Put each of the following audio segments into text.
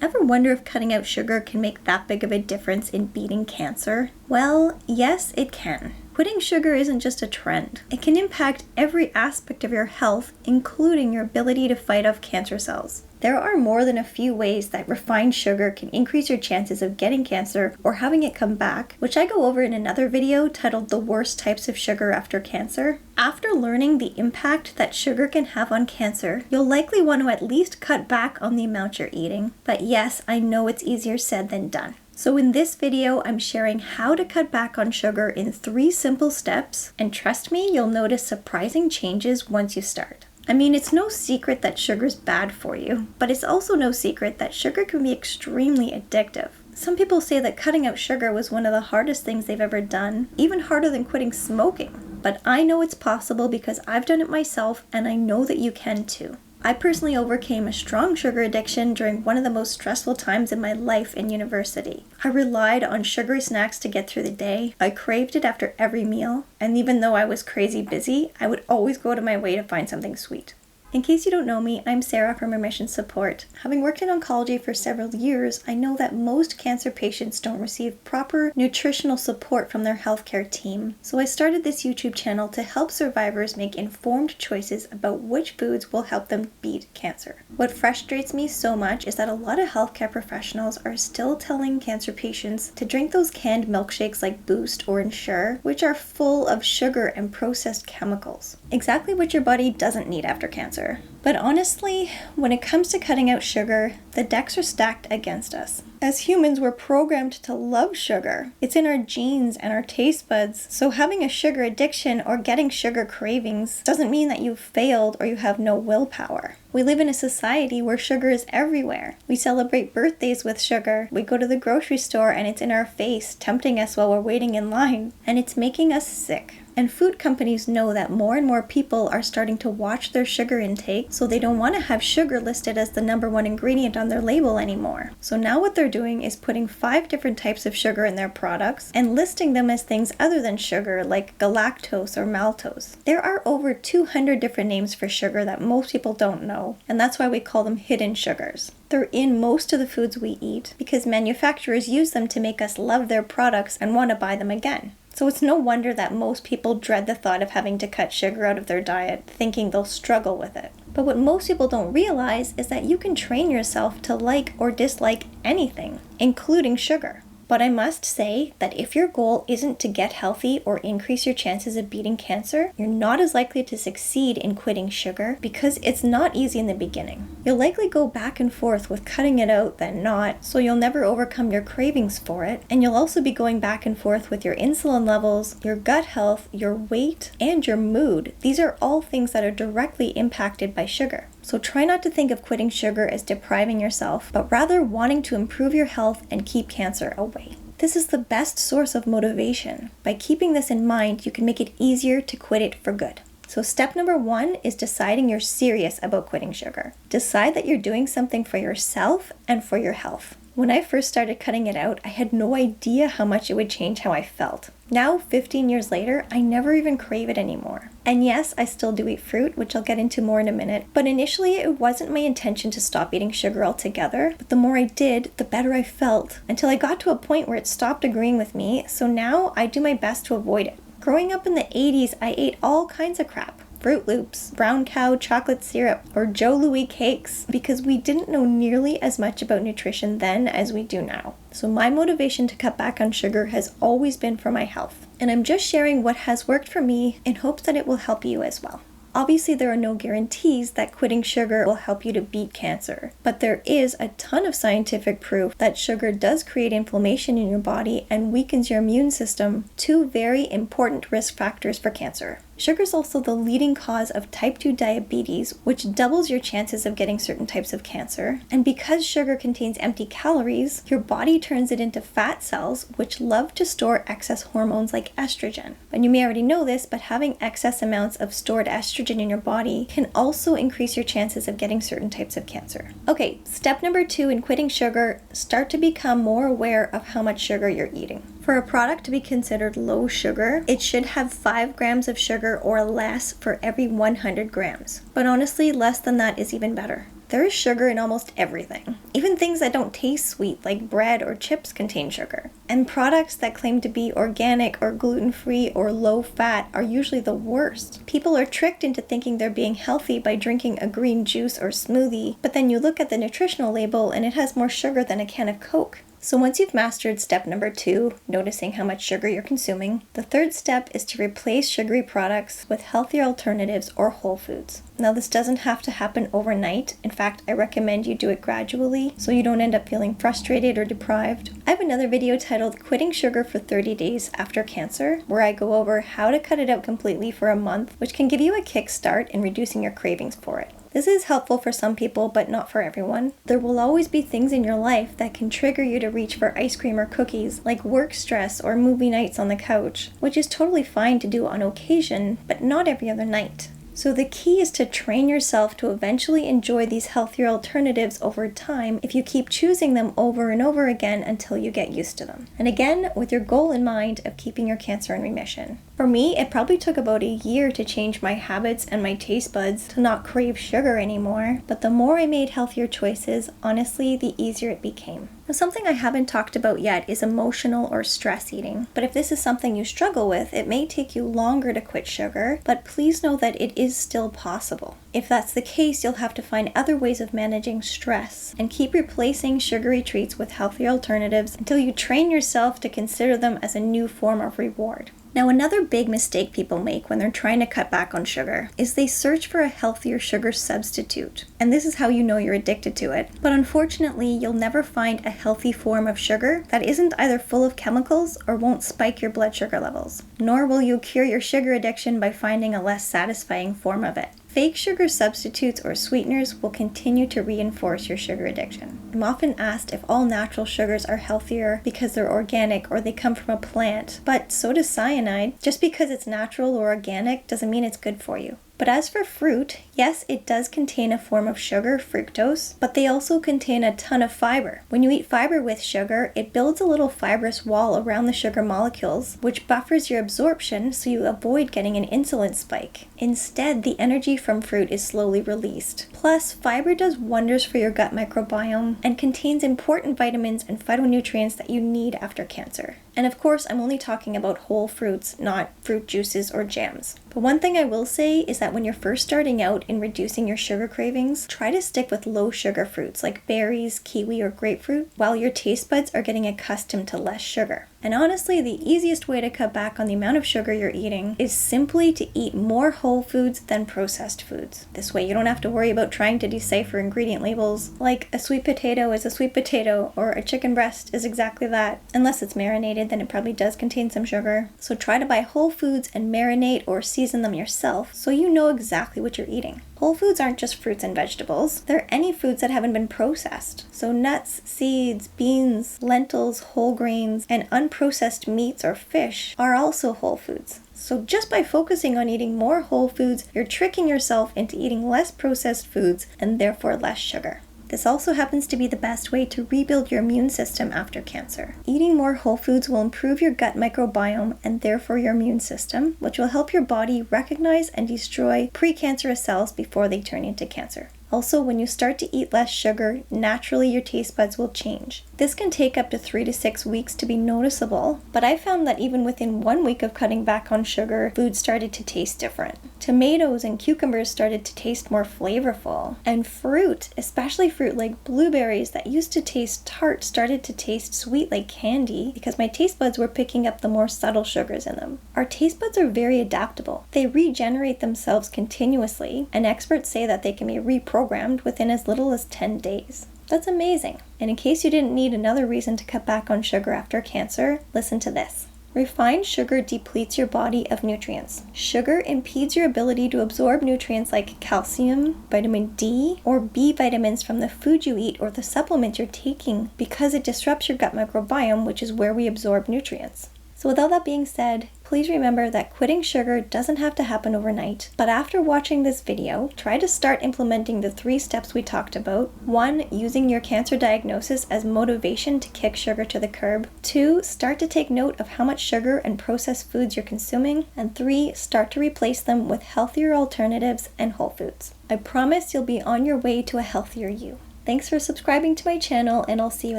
Ever wonder if cutting out sugar can make that big of a difference in beating cancer? Well, yes, it can. Quitting sugar isn't just a trend. It can impact every aspect of your health, including your ability to fight off cancer cells. There are more than a few ways that refined sugar can increase your chances of getting cancer or having it come back, which I go over in another video titled The Worst Types of Sugar After Cancer. After learning the impact that sugar can have on cancer, you'll likely want to at least cut back on the amount you're eating. But yes, I know it's easier said than done. So in this video, I'm sharing how to cut back on sugar in 3 simple steps, and trust me, you'll notice surprising changes once you start. I mean, it's no secret that sugar's bad for you, but it's also no secret that sugar can be extremely addictive. Some people say that cutting out sugar was one of the hardest things they've ever done, even harder than quitting smoking. But I know it's possible because I've done it myself, and I know that you can too. I personally overcame a strong sugar addiction during one of the most stressful times in my life in university. I relied on sugary snacks to get through the day. I craved it after every meal, and even though I was crazy busy, I would always go to my way to find something sweet. In case you don't know me, I'm Sarah from Remission Support. Having worked in oncology for several years, I know that most cancer patients don't receive proper nutritional support from their healthcare team. So I started this YouTube channel to help survivors make informed choices about which foods will help them beat cancer. What frustrates me so much is that a lot of healthcare professionals are still telling cancer patients to drink those canned milkshakes like Boost or Ensure, which are full of sugar and processed chemicals. Exactly what your body doesn't need after cancer. But honestly, when it comes to cutting out sugar, the decks are stacked against us. As humans, we're programmed to love sugar. It's in our genes and our taste buds. So having a sugar addiction or getting sugar cravings doesn't mean that you've failed or you have no willpower. We live in a society where sugar is everywhere. We celebrate birthdays with sugar. We go to the grocery store and it's in our face, tempting us while we're waiting in line. And it's making us sick. And food companies know that more and more people are starting to watch their sugar intake, so they don't want to have sugar listed as the #1 ingredient on their label anymore. So now what they're doing is putting 5 different types of sugar in their products and listing them as things other than sugar, like galactose or maltose. There are over 200 different names for sugar that most people don't know, and that's why we call them hidden sugars. They're in most of the foods we eat because manufacturers use them to make us love their products and want to buy them again. So it's no wonder that most people dread the thought of having to cut sugar out of their diet, thinking they'll struggle with it. But what most people don't realize is that you can train yourself to like or dislike anything, including sugar. But I must say that if your goal isn't to get healthy or increase your chances of beating cancer, you're not as likely to succeed in quitting sugar because it's not easy in the beginning. You'll likely go back and forth with cutting it out than not, so you'll never overcome your cravings for it, and you'll also be going back and forth with your insulin levels, your gut health, your weight, and your mood. These are all things that are directly impacted by sugar. So try not to think of quitting sugar as depriving yourself, but rather wanting to improve your health and keep cancer away. This is the best source of motivation. By keeping this in mind, you can make it easier to quit it for good. So step number 1 is deciding you're serious about quitting sugar. Decide that you're doing something for yourself and for your health. When I first started cutting it out, I had no idea how much it would change how I felt. Now, 15 years later, I never even crave it anymore. And yes, I still do eat fruit, which I'll get into more in a minute, but initially it wasn't my intention to stop eating sugar altogether, but the more I did, the better I felt, until I got to a point where it stopped agreeing with me, so now I do my best to avoid it. Growing up in the 80s, I ate all kinds of crap. Fruit Loops, Brown Cow chocolate syrup, or Joe Louis cakes, because we didn't know nearly as much about nutrition then as we do now. So my motivation to cut back on sugar has always been for my health, and I'm just sharing what has worked for me in hopes that it will help you as well. Obviously, there are no guarantees that quitting sugar will help you to beat cancer, but there is a ton of scientific proof that sugar does create inflammation in your body and weakens your immune system, 2 very important risk factors for cancer. Sugar is also the leading cause of type 2 diabetes, which doubles your chances of getting certain types of cancer. And because sugar contains empty calories, your body turns it into fat cells, which love to store excess hormones like estrogen. And you may already know this, but having excess amounts of stored estrogen in your body can also increase your chances of getting certain types of cancer. Okay, step number 2 in quitting sugar, start to become more aware of how much sugar you're eating. For a product to be considered low sugar, it should have 5 grams of sugar or less for every 100 grams. But honestly, less than that is even better. There is sugar in almost everything. Even things that don't taste sweet, like bread or chips, contain sugar. And products that claim to be organic or gluten-free or low-fat are usually the worst. People are tricked into thinking they're being healthy by drinking a green juice or smoothie, but then you look at the nutritional label and it has more sugar than a can of Coke. So once you've mastered step number 2, noticing how much sugar you're consuming, the third step is to replace sugary products with healthier alternatives or whole foods. Now this doesn't have to happen overnight. In fact, I recommend you do it gradually so you don't end up feeling frustrated or deprived. I have another video titled Quitting Sugar for 30 Days After Cancer, where I go over how to cut it out completely for a month, which can give you a kickstart in reducing your cravings for it. This is helpful for some people, but not for everyone. There will always be things in your life that can trigger you to reach for ice cream or cookies, like work stress or movie nights on the couch, which is totally fine to do on occasion, but not every other night. So the key is to train yourself to eventually enjoy these healthier alternatives over time if you keep choosing them over and over again until you get used to them. And again, with your goal in mind of keeping your cancer in remission. For me, it probably took about a year to change my habits and my taste buds to not crave sugar anymore, but the more I made healthier choices, honestly, the easier it became. Now, something I haven't talked about yet is emotional or stress eating, but if this is something you struggle with, it may take you longer to quit sugar, but please know that it is still possible. If that's the case, you'll have to find other ways of managing stress and keep replacing sugary treats with healthier alternatives until you train yourself to consider them as a new form of reward. Now, another big mistake people make when they're trying to cut back on sugar is they search for a healthier sugar substitute. And this is how you know you're addicted to it. But unfortunately, you'll never find a healthy form of sugar that isn't either full of chemicals or won't spike your blood sugar levels. Nor will you cure your sugar addiction by finding a less satisfying form of it. Fake sugar substitutes or sweeteners will continue to reinforce your sugar addiction. I'm often asked if all natural sugars are healthier because they're organic or they come from a plant, but so does cyanide. Just because it's natural or organic doesn't mean it's good for you. But as for fruit, yes, it does contain a form of sugar, fructose, but they also contain a ton of fiber. When you eat fiber with sugar, it builds a little fibrous wall around the sugar molecules, which buffers your absorption so you avoid getting an insulin spike. Instead, the energy from fruit is slowly released. Plus, fiber does wonders for your gut microbiome and contains important vitamins and phytonutrients that you need after cancer. And of course, I'm only talking about whole fruits, not fruit juices or jams. But one thing I will say is that when you're first starting out in reducing your sugar cravings, try to stick with low sugar fruits like berries, kiwi, or grapefruit while your taste buds are getting accustomed to less sugar. And honestly, the easiest way to cut back on the amount of sugar you're eating is simply to eat more whole foods than processed foods. This way you don't have to worry about trying to decipher ingredient labels like a sweet potato is a sweet potato or a chicken breast is exactly that. Unless it's marinated, then it probably does contain some sugar. So try to buy whole foods and marinate or season them yourself so you know exactly what you're eating. Whole foods aren't just fruits and vegetables. They're any foods that haven't been processed. So nuts, seeds, beans, lentils, whole grains, and unprocessed meats or fish are also whole foods. So just by focusing on eating more whole foods, you're tricking yourself into eating less processed foods and therefore less sugar. This also happens to be the best way to rebuild your immune system after cancer. Eating more whole foods will improve your gut microbiome and therefore your immune system, which will help your body recognize and destroy precancerous cells before they turn into cancer. Also, when you start to eat less sugar, naturally your taste buds will change. This can take up to 3 to 6 weeks to be noticeable, but I found that even within 1 week of cutting back on sugar, food started to taste different. Tomatoes and cucumbers started to taste more flavorful, and fruit, especially fruit like blueberries that used to taste tart, started to taste sweet like candy because my taste buds were picking up the more subtle sugars in them. Our taste buds are very adaptable. They regenerate themselves continuously, and experts say that they can be reprogrammed within as little as 10 days. That's amazing. And in case you didn't need another reason to cut back on sugar after cancer, listen to this. Refined sugar depletes your body of nutrients. Sugar impedes your ability to absorb nutrients like calcium, vitamin D, or B vitamins from the food you eat or the supplements you're taking because it disrupts your gut microbiome, which is where we absorb nutrients. So with all that being said, please remember that quitting sugar doesn't have to happen overnight, but after watching this video, try to start implementing the 3 steps we talked about. 1, using your cancer diagnosis as motivation to kick sugar to the curb. 2, start to take note of how much sugar and processed foods you're consuming. And 3, start to replace them with healthier alternatives and whole foods. I promise you'll be on your way to a healthier you. Thanks for subscribing to my channel, and I'll see you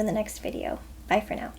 in the next video. Bye for now.